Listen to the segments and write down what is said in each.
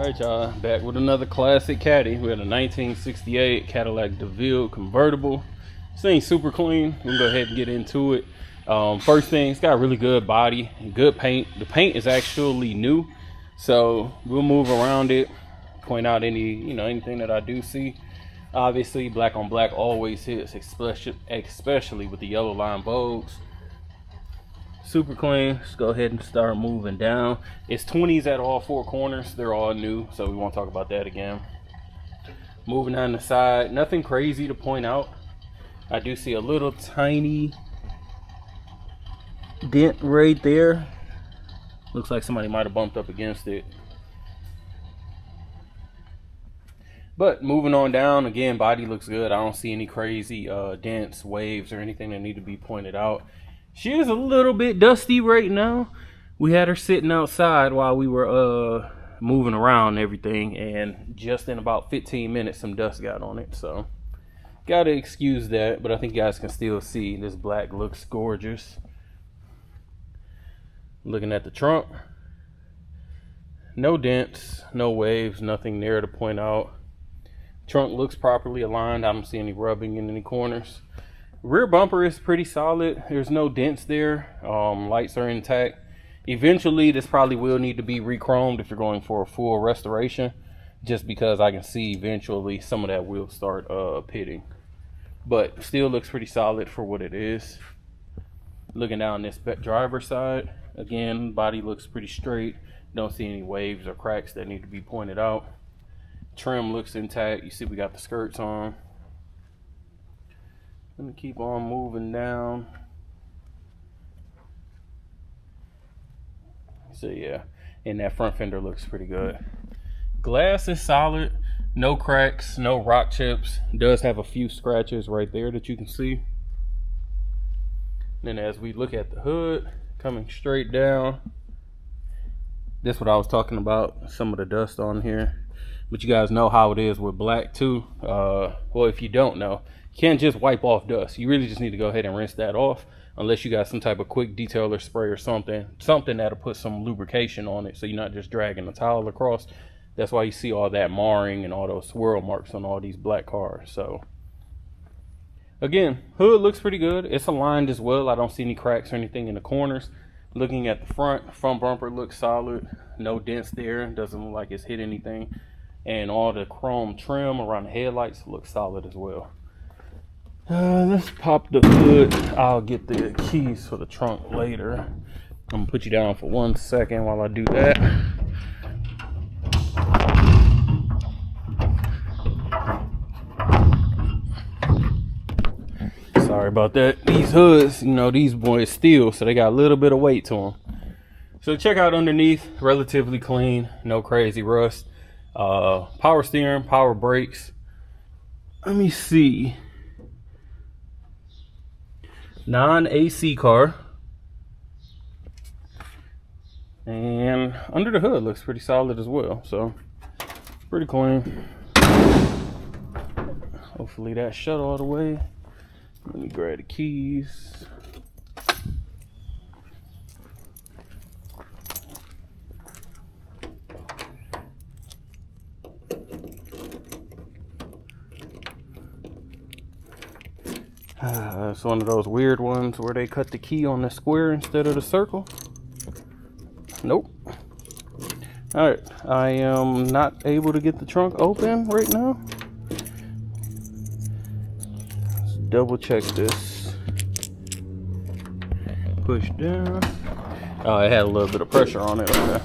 Alright y'all, back with another classic caddy. We had a 1968 Cadillac Deville convertible. This thing's super clean. We'll go ahead and get into it. First thing, it's got really good body, good paint. The paint is actually new, so we'll move around it, point out anything that I do see. Obviously, black on black always hits, especially with the yellow line Vogues. Super clean. Let's go ahead and start moving down. It's 20s at all four corners. They're all new, so we won't talk about that again. Moving down the side, nothing crazy to point out. I do see a little tiny dent right there. Looks like somebody might have bumped up against it. But moving on down, again, body looks good. I don't see any crazy dents, waves, or anything that need to be pointed out. She is a little bit dusty right now. We had her sitting outside while we were moving around and everything, and just in about 15 minutes some dust got on it, so gotta excuse that. But I think you guys can still see this black looks gorgeous. Looking at the trunk, no dents, no waves, nothing there to point out. Trunk looks properly aligned. I don't see any rubbing in any corners. Rear bumper is pretty solid. There's no dents there. Lights are intact. Eventually this probably will need to be re-chromed if you're going for a full restoration, just because I can see eventually some of that will start pitting, but still looks pretty solid for what it is. Looking down this driver's side, again, body looks pretty straight. Don't see any waves or cracks that need to be pointed out. Trim looks intact. You see we got the skirts on. Let me keep on moving down. So yeah, and that front fender looks pretty good. Glass is solid, no cracks, no rock chips. It does have a few scratches right there that you can see. Then as we look at the hood, coming straight down, this is what I was talking about, some of the dust on here. But you guys know how it is with black too. Well, if you don't know, you can't just wipe off dust. You really just need to go ahead and rinse that off, unless you got some type of quick detailer spray or something that'll put some lubrication on it, so you're not just dragging the towel across. That's why you see all that marring and all those swirl marks on all these black cars. So again, hood looks pretty good. It's aligned as well. I don't see any cracks or anything in the corners. Looking at the front bumper looks solid. No dents there. Doesn't look like it's hit anything. And all the chrome trim around the headlights looks solid as well. Let's pop the hood. I'll get the keys for the trunk later. I'm gonna put you down for 1 second while I do that. Sorry about that. These hoods, these boys steel, so they got a little bit of weight to them. So check out underneath, relatively clean, no crazy rust. Power steering, power brakes. Let me see. Non-AC car. And under the hood looks pretty solid as well, so pretty clean. Hopefully that shut all the way. Let me grab the keys. It's one of those weird ones where they cut the key on the square instead of the circle. Nope. Alright, I am not able to get the trunk open right now. Let's double check this. Push down. Oh, it had a little bit of pressure on it. Okay.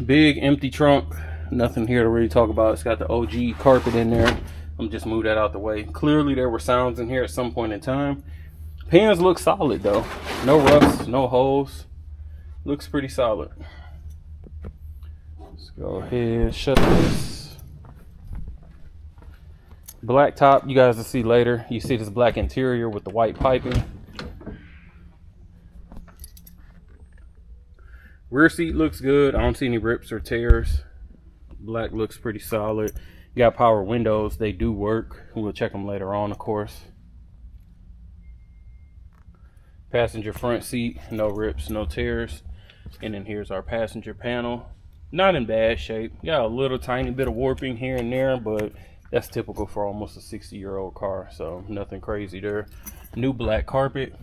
Big empty trunk. Nothing here to really talk about. It's got the OG carpet in there. I'm just move that out the way. Clearly there were sounds in here at some point in time. Pans look solid though. No rust, no holes. Looks pretty solid. Let's go ahead, shut this. Black top, you guys will see later. You see this black interior with the white piping. Rear seat looks good. I don't see any rips or tears. Black looks pretty solid. You got power windows, they do work. We'll check them later on, of course. Passenger front seat, no rips, no tears. And then here's our passenger panel. Not in bad shape. Got a little tiny bit of warping here and there, but that's typical for almost a 60-year-old car, so nothing crazy there. New black carpet.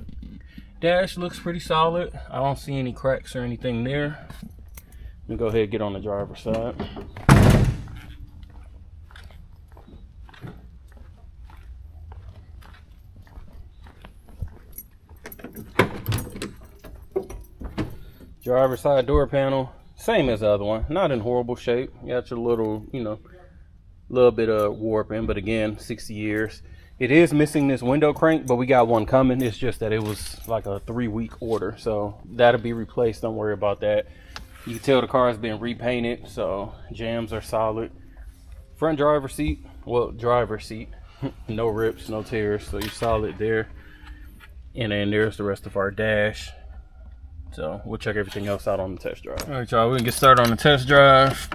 Dash looks pretty solid. I don't see any cracks or anything there. Let me go ahead and get on the driver's side. Driver's side door panel, same as the other one, not in horrible shape. You got your little, you know, little bit of warping, but again, 60 years. It is missing this window crank, but we got one coming. It's just that it was like a 3-week order, so that'll be replaced. Don't worry about that. You can tell the car has been repainted, so jams are solid. Front driver seat, well, driver seat, no rips, no tears, so you're solid there. And then there's the rest of our dash. So we'll check everything else out on the test drive. All right, y'all, we can get started on the test drive.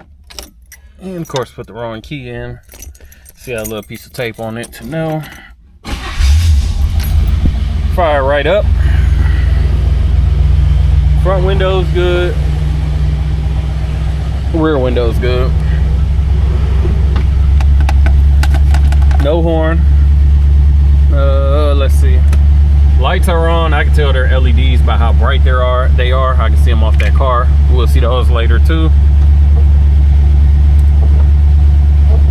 And of course, put the wrong key in. See that little piece of tape on it to know. Fire right up. Front window's good. Rear window's good. No horn. Let's see. Lights are on. I can tell they're LEDs by how bright they are. I can see them off that car. We'll see those later too.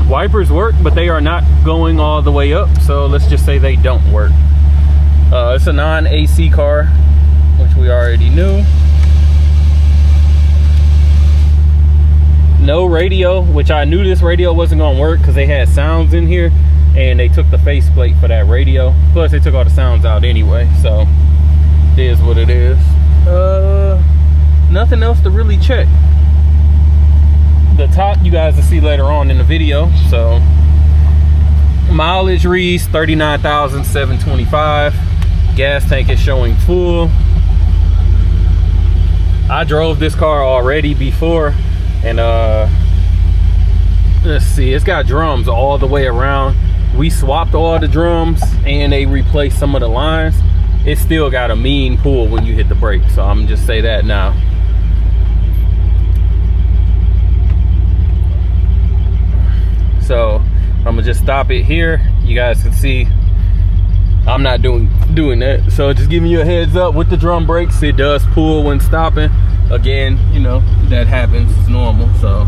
Wipers work, but they are not going all the way up, so let's just say they don't work. It's a non-AC car, which we already knew. No radio, which I knew this radio wasn't gonna work because they had sounds in here, and they took the faceplate for that radio. Plus they took all the sounds out anyway, so it is what it is. Nothing else to really check. The top you guys will see later on in the video. So mileage reads 39,725. Gas tank is showing full. I drove this car already before, and let's see, it's got drums all the way around. We swapped all the drums and they replaced some of the lines. It still got a mean pull when you hit the brake, so I'm gonna just say that now. So I'm gonna just stop it here. You guys can see I'm not doing that. So just giving you a heads up with the drum brakes, it does pull when stopping. Again, you know, that happens, it's normal. So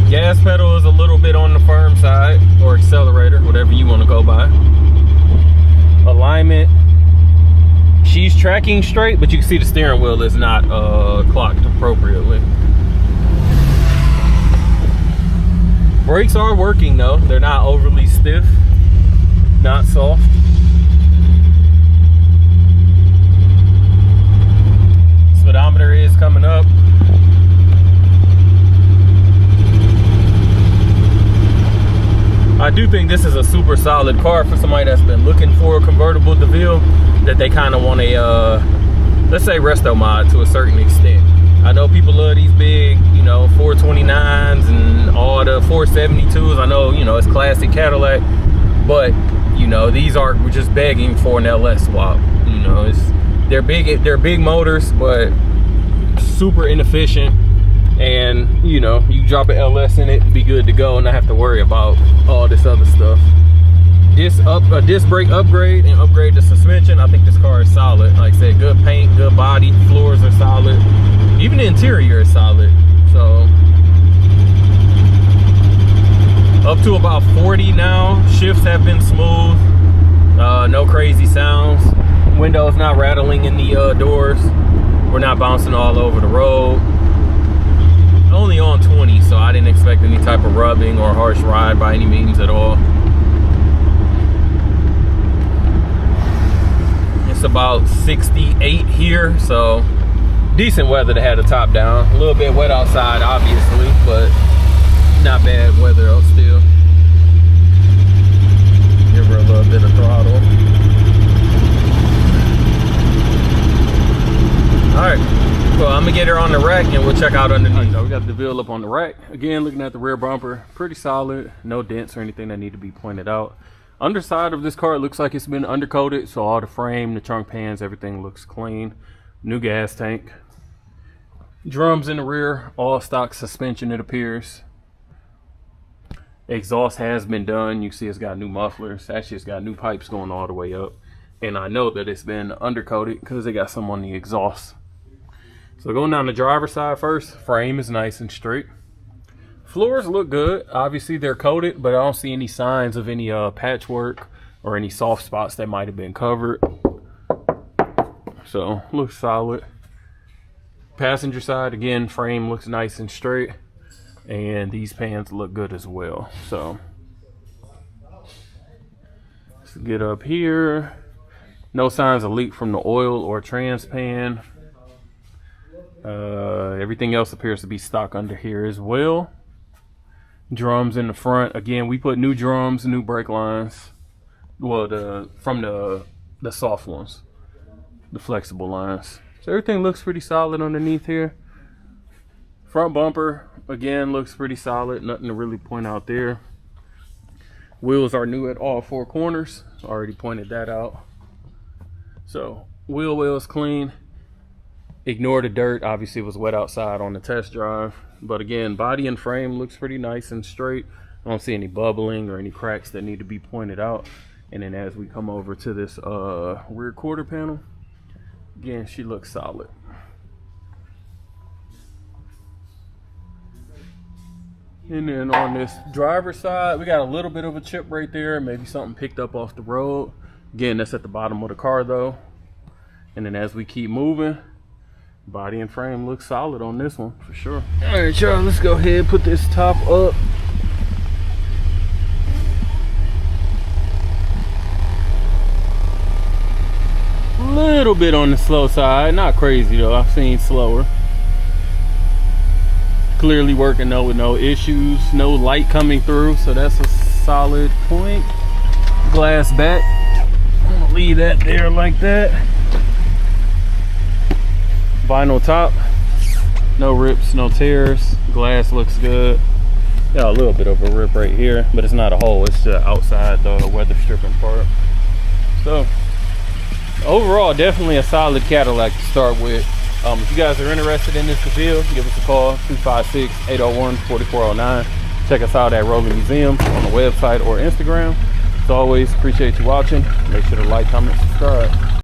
gas pedal is a little bit on the firm side, or accelerator, whatever you want to go by. Alignment, she's tracking straight, but you can see the steering wheel is not clocked appropriately. Brakes are working though. They're not overly stiff, not soft. Speedometer is coming up. I do think this is a super solid car for somebody that's been looking for a convertible DeVille, that they kind of want a, let's say, resto mod to a certain extent. I know people love these big, you know, 429s and all the 472s. I know, you know, it's classic Cadillac, but, you know, these are just begging for an LS swap. You know, they're big motors, but super inefficient. And you know, you drop an LS in it and be good to go and not have to worry about all this other stuff. A disc brake upgrade and upgrade the suspension. I think this car is solid. Like I said, good paint, good body, floors are solid, even the interior is solid. So up to about 40 now. Shifts have been smooth, no crazy sounds. Windows not rattling in the doors. We're not bouncing all over the road. Only on 20, so I didn't expect any type of rubbing or harsh ride by any means at all. It's about 68 here, so decent weather to have the top down. A little bit wet outside, obviously, but not bad weather though still. Give her a little bit of throttle. All right. Well, I'm gonna get her on the rack and we'll check out underneath. So we got the DeVille up on the rack. Again, looking at the rear bumper, pretty solid. No dents or anything that need to be pointed out. Underside of this car, it looks like it's been undercoated, so all the frame, the trunk pans, everything looks clean. New gas tank. Drums in the rear, all stock suspension it appears. Exhaust has been done. You see it's got new mufflers. Actually, it's got new pipes going all the way up. And I know that it's been undercoated because they got some on the exhaust. So going down the driver's side first, frame is nice and straight. Floors look good. Obviously they're coated, but I don't see any signs of any patchwork or any soft spots that might have been covered. So looks solid. Passenger side, again, frame looks nice and straight. And these pans look good as well. So let's get up here. No signs of leak from the oil or trans pan. Everything else appears to be stock under here as well. Drums in the front. Again, we put new drums, new brake lines. Well, from the soft ones, the flexible lines. So everything looks pretty solid underneath here. Front bumper, again, looks pretty solid. Nothing to really point out there. Wheels are new at all four corners. Already pointed that out. So wheel well is clean. Ignore the dirt. Obviously it was wet outside on the test drive. But again, body and frame looks pretty nice and straight. I don't see any bubbling or any cracks that need to be pointed out. And then as we come over to this rear quarter panel, again, she looks solid. And then on this driver's side, we got a little bit of a chip right there. Maybe something picked up off the road. Again, that's at the bottom of the car though. And then as we keep moving, body and frame looks solid on this one for sure. All right, y'all, let's go ahead and put this top up. A little bit on the slow side, not crazy though. I've seen slower. Clearly working though with no issues, no light coming through, so that's a solid point. Glass back. I'm gonna leave that there like that. Vinyl top, no rips, no tears. Glass looks good. Got a little bit of a rip right here, but it's not a hole, it's just outside the weather stripping part. So overall, definitely a solid Cadillac to start with. If you guys are interested in this Deville, give us a call, 256-801-4409. Check us out at Rolling Museum on the website or Instagram. As always, appreciate you watching. Make sure to like, comment, subscribe.